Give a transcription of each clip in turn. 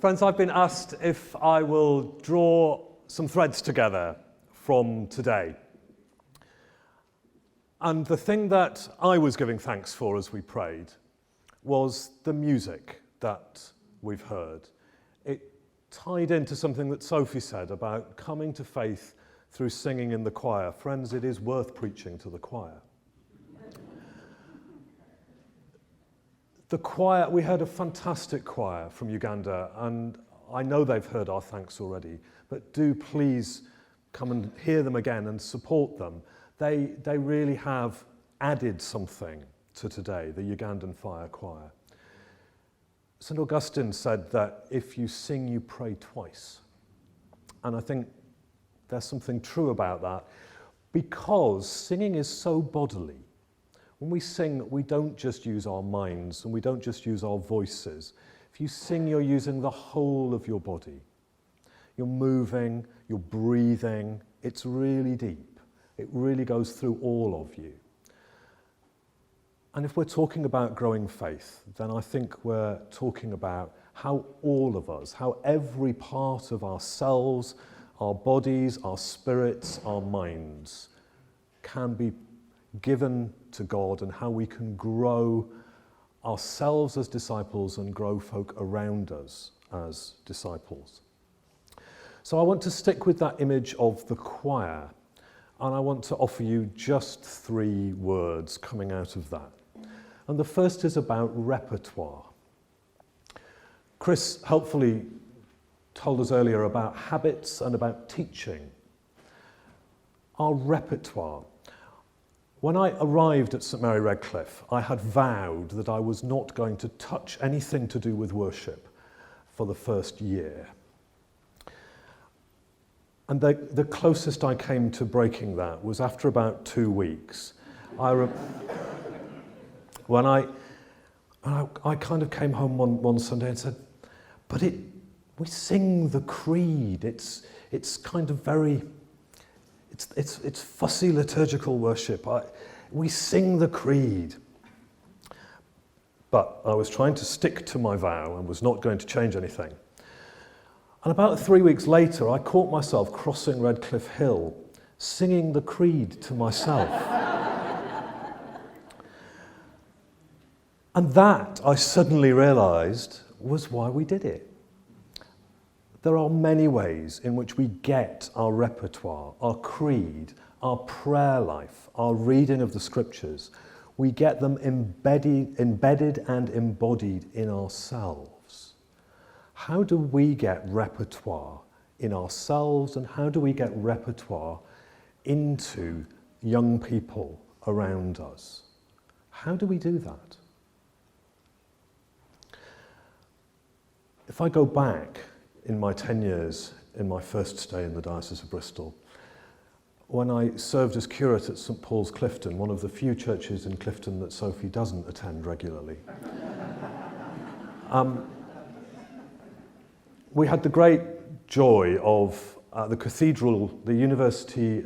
Friends, I've been asked if I will draw some threads together from today. And the thing that I was giving thanks for as we prayed was the music that we've heard. It tied into something that Sophie said about coming to faith through singing in the choir. Friends, it is worth preaching to the choir. The choir, we heard a fantastic choir from Uganda, and I know they've heard our thanks already, but do please come and hear them again and support them. They really have added something to today, the Ugandan Fire Choir. St. Augustine said that if you sing, you pray twice. And I think there's something true about that, because singing is so bodily. When we sing, we don't just use our minds and we don't just use our voices. If you sing, you're using the whole of your body. You're moving, you're breathing. It's really deep. It really goes through all of you. And if we're talking about growing faith, then I think we're talking about how all of us, how every part of ourselves, our bodies, our spirits, our minds can be given to God, and how we can grow ourselves as disciples and grow folk around us as disciples. So I want to stick with that image of the choir, and I want to offer you just 3 words coming out of that. And the first is about repertoire. Chris helpfully told us earlier about habits and about teaching. Our repertoire. When I arrived at St Mary Redcliffe, I had vowed that I was not going to touch anything to do with worship for the first year. And the closest I came to breaking that was after about 2 weeks. When I kind of came home one Sunday and said, but we sing the creed. It's kind of very, it's fussy liturgical worship. We sing the creed. But I was trying to stick to my vow and was not going to change anything. And about 3 weeks later, I caught myself crossing Redcliffe Hill, singing the creed to myself. And that, I suddenly realized, was why we did it. There are many ways in which we get our repertoire, our creed, our prayer life, our reading of the scriptures. We get them embedded and embodied in ourselves. How do we get repertoire in ourselves, and how do we get repertoire into young people around us? How do we do that? If I go back in my 10 years in my first stay in the Diocese of Bristol, when I served as curate at St Paul's Clifton, one of the few churches in Clifton that Sophie doesn't attend regularly, we had the great joy of the University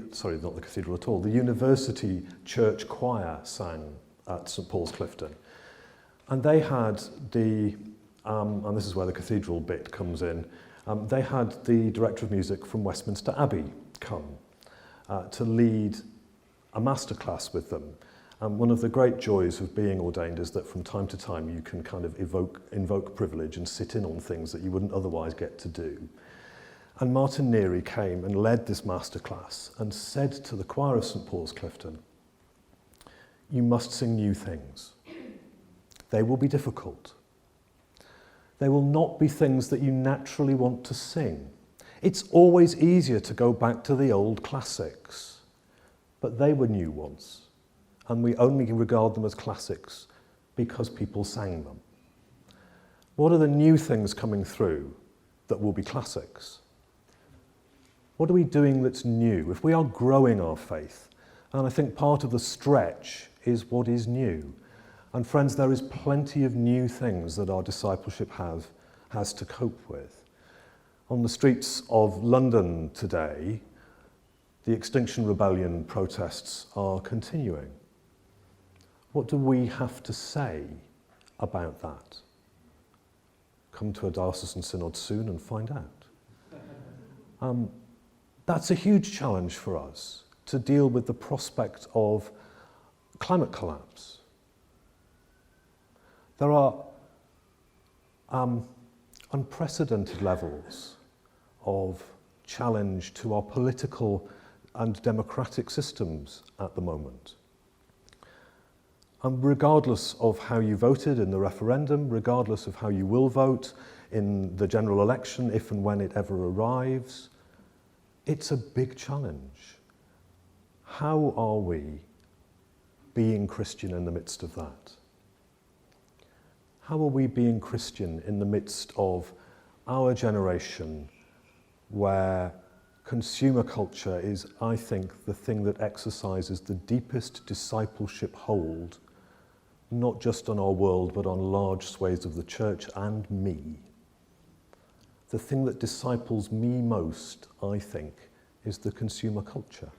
Church Choir sang at St Paul's Clifton. And they had and this is where the cathedral bit comes in, they had the director of music from Westminster Abbey come to lead a masterclass with them. One of the great joys of being ordained is that from time to time you can kind of invoke privilege and sit in on things that you wouldn't otherwise get to do. And Martin Neary came and led this masterclass and said to the choir of St Paul's Clifton, "You must sing new things. They will be difficult. They will not be things that you naturally want to sing. It's always easier to go back to the old classics, but they were new ones, and we only regard them as classics because people sang them. What are the new things coming through that will be classics? What are we doing that's new? If we are growing our faith, and I think part of the stretch is what is new. And friends, there is plenty of new things that our discipleship has to cope with. On the streets of London today, the Extinction Rebellion protests are continuing. What do we have to say about that? come to a diocesan synod soon and find out. That's a huge challenge for us, to deal with the prospect of climate collapse. There are unprecedented levels of challenge to our political and democratic systems at the moment. And regardless of how you voted in the referendum, regardless of how you will vote in the general election, if and when it ever arrives, it's a big challenge. How are we being Christian in the midst of that? How are we being Christian in the midst of our generation, where consumer culture is, I think, the thing that exercises the deepest discipleship hold, not just on our world, but on large swathes of the church and me? The thing that disciples me most, I think, is the consumer culture.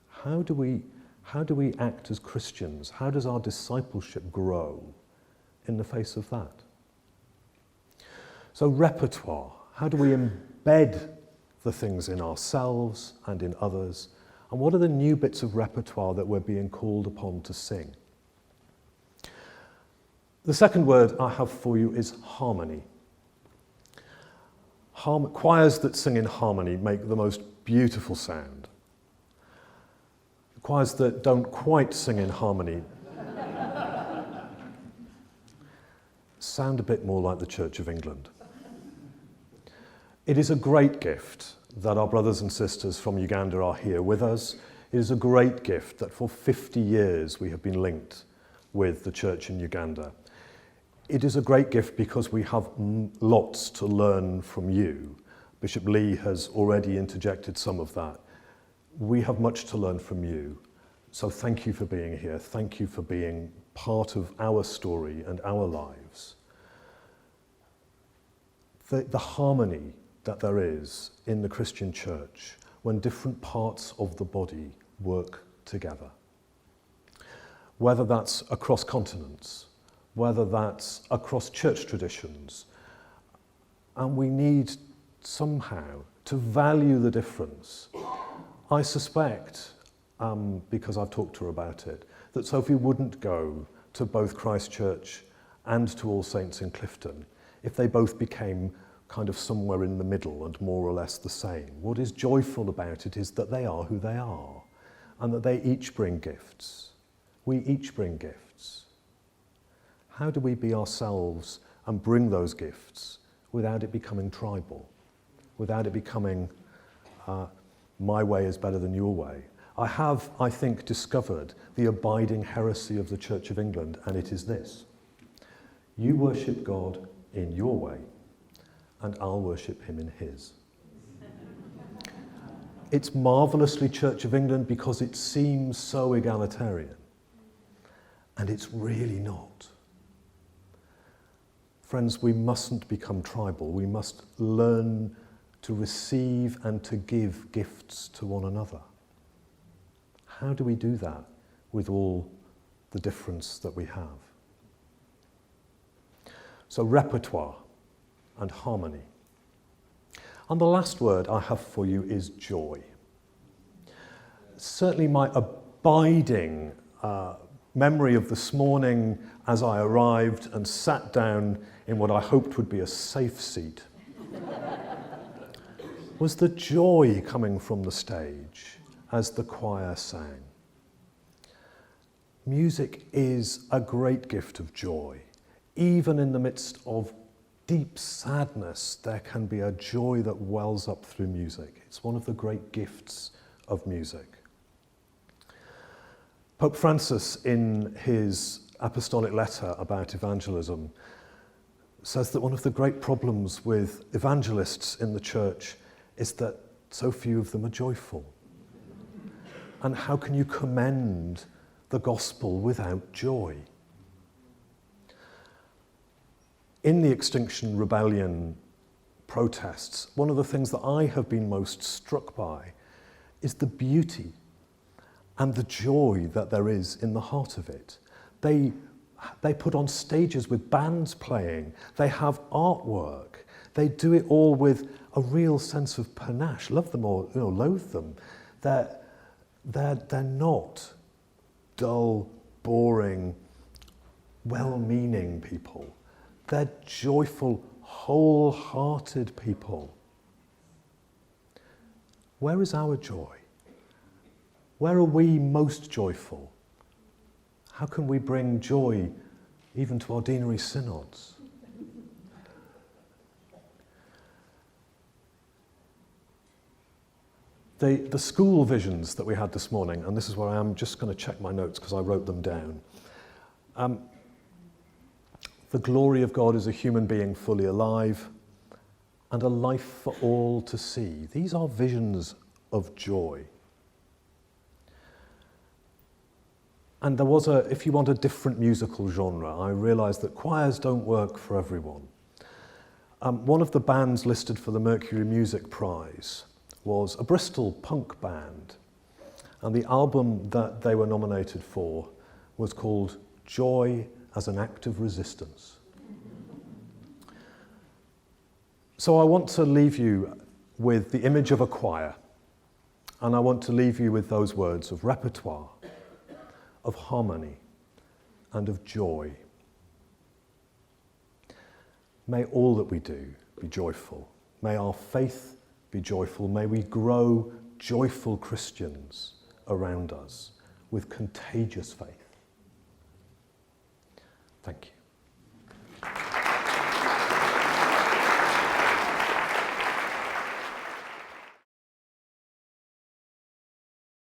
How do we act as Christians? How does our discipleship grow in the face of that? So repertoire, how do we embed the things in ourselves and in others? And what are the new bits of repertoire that we're being called upon to sing? The second word I have for you is harmony. Choirs that sing in harmony make the most beautiful sound. Choirs that don't quite sing in harmony sound a bit more like the Church of England. It is a great gift that our brothers and sisters from Uganda are here with us. It is a great gift that for 50 years we have been linked with the church in Uganda. It is a great gift because we have lots to learn from you. Bishop Lee has already interjected some of that. We have much to learn from you. So thank you for being here. Thank you for being part of our story and our lives. The harmony that there is in the Christian church when different parts of the body work together. Whether that's across continents, whether that's across church traditions. And we need somehow to value the difference. I suspect, because I've talked to her about it, that Sophie wouldn't go to both Christ Church and to All Saints in Clifton if they both became kind of somewhere in the middle and more or less the same. What is joyful about it is that they are who they are, and that they each bring gifts. We each bring gifts. How do we be ourselves and bring those gifts without it becoming tribal, without it becoming my way is better than your way? I have, I think, discovered the abiding heresy of the Church of England, and it is this: you worship God in your way, and I'll worship him in his. It's marvellously Church of England because it seems so egalitarian, and it's really not. Friends, we mustn't become tribal. We must learn to receive and to give gifts to one another. How do we do that with all the difference that we have? So repertoire and harmony. And the last word I have for you is joy. Certainly my abiding memory of this morning as I arrived and sat down in what I hoped would be a safe seat was the joy coming from the stage as the choir sang. Music is a great gift of joy. Even in the midst of deep sadness, there can be a joy that wells up through music. It's one of the great gifts of music. Pope Francis, in his apostolic letter about evangelism, says that one of the great problems with evangelists in the church is that so few of them are joyful. And how can you commend the gospel without joy? In the Extinction Rebellion protests, one of the things that I have been most struck by is the beauty and the joy that there is in the heart of it. They They put on stages with bands playing. They have artwork. They do it all with a real sense of panache. Love them or loathe them. They're not dull, boring, well-meaning people. They're joyful, wholehearted people. Where is our joy? Where are we most joyful? How can we bring joy even to ordinary synods? The school visions that we had this morning, and this is where I am just going to check my notes because I wrote them down. The glory of God is a human being fully alive and a life for all to see. These are visions of joy. And there was if you want a different musical genre, I realised that choirs don't work for everyone. One of the bands listed for the Mercury Music Prize was a Bristol punk band, and the album that they were nominated for was called Joy as an Act of Resistance. So I want to leave you with the image of a choir, and I want to leave you with those words of repertoire, of harmony, and of joy. May all that we do be joyful. May our faith be joyful. May we grow joyful Christians around us with contagious faith. Thank you.